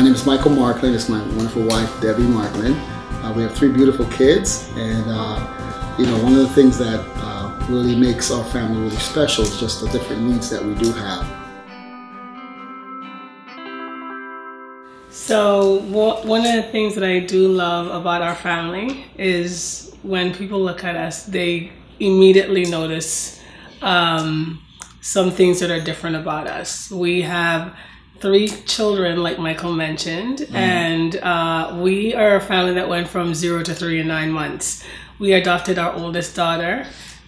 name is Michael Markland. It's my wonderful wife, Debbie Markland. We have 3 beautiful kids, and you know, one of the things that really makes our family really special is just the different needs that we do have. So one of the things that I do love about our family is when people look at us, they immediately notice some things that are different about us. We have 3 children, like Michael mentioned, and we are a family that went from 0 to 3 in 9 months. We adopted our oldest daughter,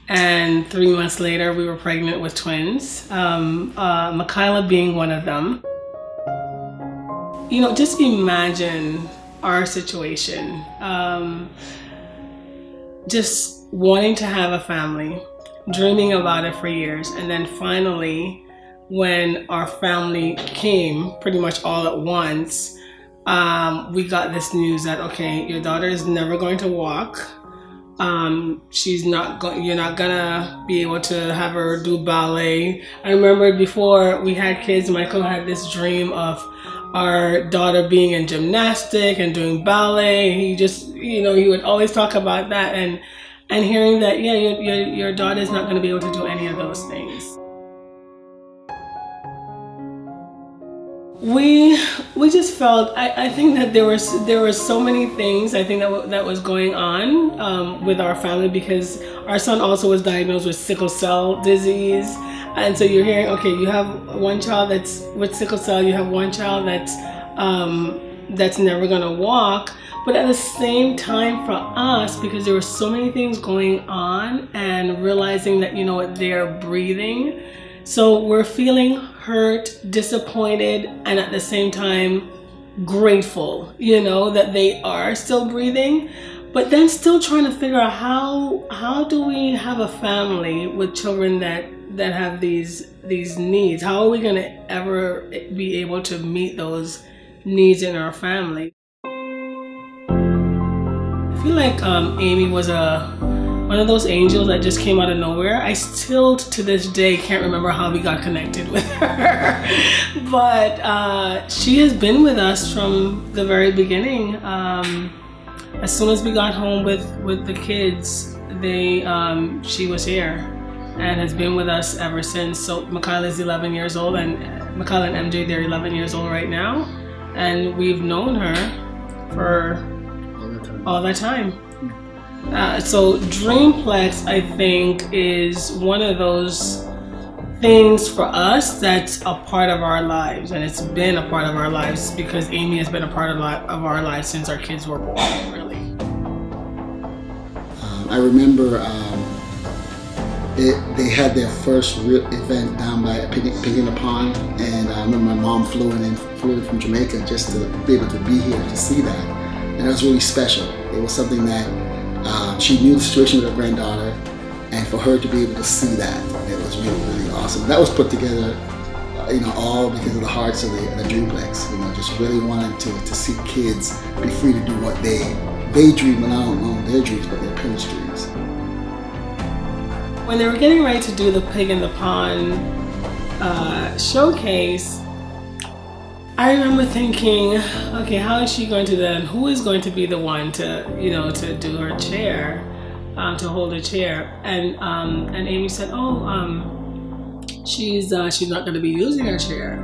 and 3 months later we were pregnant with twins, Micaela being one of them. You know, just imagine our situation. Just wanting to have a family, dreaming about it for years, and then finally, when our family came pretty much all at once, we got this news that, okay, your daughter is never going to walk. You're not gonna be able to have her do ballet. I remember before we had kids, Michael had this dream of our daughter being in gymnastic and doing ballet. He just, you know, he would always talk about that, and hearing that, yeah, your daughter's not gonna be able to do any of those things. We just felt, I think that there were so many things I think that was going on with our family, because our son also was diagnosed with sickle cell disease, and so you're hearing, okay, you have one child that's with sickle cell, you have one child that's never gonna walk, but at the same time for us, because there were so many things going on and realizing that, you know what, they're breathing. So we're feeling hurt, disappointed, and at the same time grateful, you know, that they are still breathing, but then still trying to figure out how do we have a family with children that have these needs? How are we going to ever be able to meet those needs in our family? I feel like Amy was one of those angels that just came out of nowhere. I still, to this day, can't remember how we got connected with her. But she has been with us from the very beginning. As soon as we got home with the kids, she was here and has been with us ever since. So Micaela is 11 years old, and Micaela and MJ, they're 11 years old right now. And we've known her for all that time. So Dreamplex, I think, is one of those things for us that's a part of our lives, and it's been a part of our lives because Amy has been a part of our lives since our kids were born, really. I remember they had their first real event down by Pig in the Pond, and I remember my mom flew in from Jamaica just to be able to be here to see that, and it was really special. It was something that she knew the situation with her granddaughter, and for her to be able to see that, it was really, really awesome. That was put together, you know, all because of the hearts of the Dreamplex. You know, just really wanting to see kids be free to do what they dream, and I don't know their dreams, but their parents' dreams. When they were getting ready to do the Pig in the Pond showcase, I remember thinking, okay, how is she going to then, who is going to be the one to, you know, to do her chair, to hold her chair? And Amy said, oh, she's not going to be using her chair.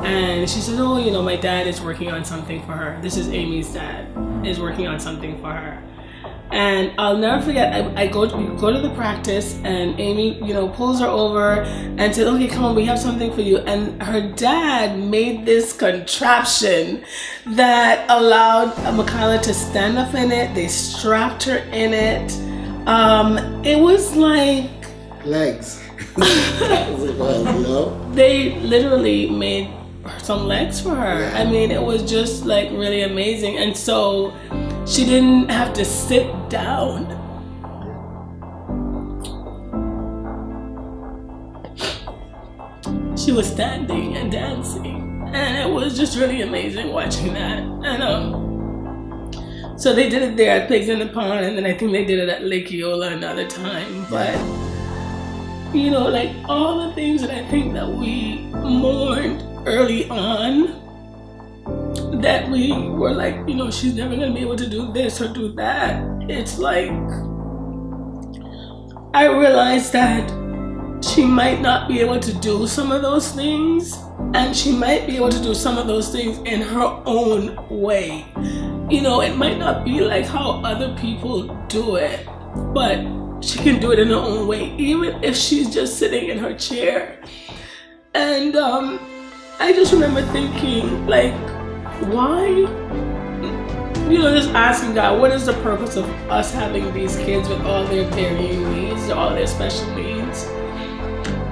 And she said, oh, you know, my dad is working on something for her. This is Amy's dad, is working on something for her. And I'll never forget, we go to the practice, and Amy, you know, pulls her over and said, okay, come on, we have something for you. And her dad made this contraption that allowed Micaela to stand up in it. They strapped her in it. It was like legs. That's what it was, you know? They literally made some legs for her. Yeah. I mean, it was just like really amazing. And so she didn't have to sit down. She was standing and dancing, and it was just really amazing watching that. And so they did it there at Pigs in the Pond, and then I think they did it at Lake Eola another time. But you know, like all the things that I think that we mourned early on, that we were like, you know, she's never gonna be able to do this or do that. It's like, I realized that she might not be able to do some of those things, and she might be able to do some of those things in her own way. You know, it might not be like how other people do it, but she can do it in her own way, even if she's just sitting in her chair. And I just remember thinking, like, why? You know, just asking God, what is the purpose of us having these kids with all their varying needs, all their special needs?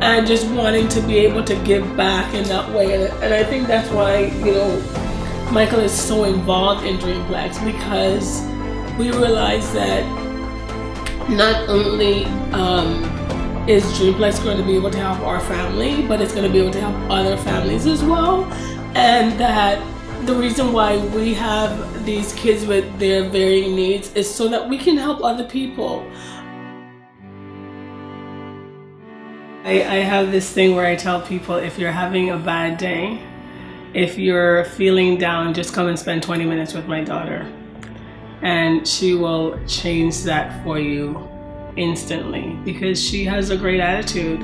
And just wanting to be able to give back in that way. And I think that's why, you know, Michael is so involved in Dreamplex, because we realize that not only is Dreamplex going to be able to help our family, but it's going to be able to help other families as well. And that the reason why we have these kids with their varying needs is so that we can help other people. I have this thing where I tell people, if you're having a bad day, if you're feeling down, just come and spend 20 minutes with my daughter, and she will change that for you instantly, because she has a great attitude.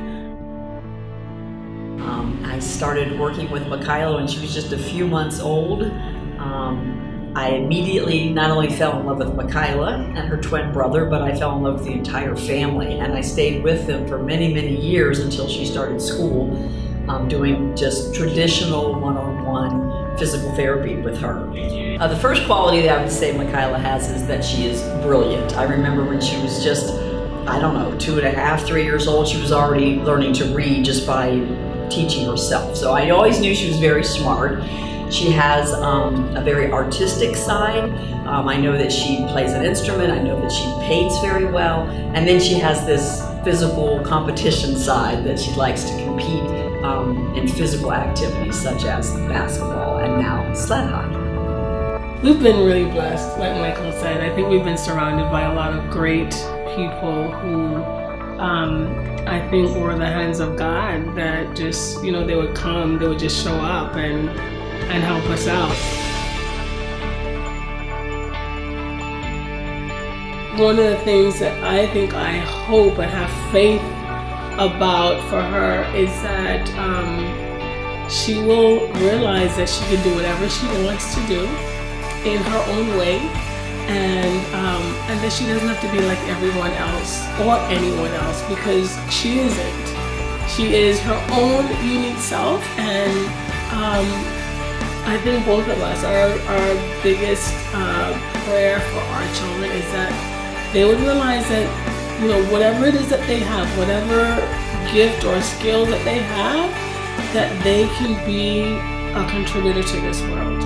I started working with Micaela when she was just a few months old. I immediately not only fell in love with Micaela and her twin brother, but I fell in love with the entire family, and I stayed with them for many, many years until she started school, doing just traditional one-on-one physical therapy with her. The first quality that I would say Micaela has is that she is brilliant. I remember when she was just, I don't know, 2.5, 3 years old, she was already learning to read just by teaching herself. So I always knew she was very smart. She has a very artistic side. I know that she plays an instrument. I know that she paints very well. And then she has this physical competition side that she likes to compete in physical activities such as basketball and now sled hockey. We've been really blessed, like Michael said. I think we've been surrounded by a lot of great people who I think were the hands of God, that just, you know, they would come, they would just show up and help us out. One of the things that I think I hope and have faith about for her is that she will realize that she can do whatever she wants to do in her own way, and that she doesn't have to be like everyone else or anyone else, because she isn't. She is her own unique self, and I think both of us, our biggest prayer for our children is that they would realize that, you know, whatever it is that they have, whatever gift or skill that they have, that they can be a contributor to this world.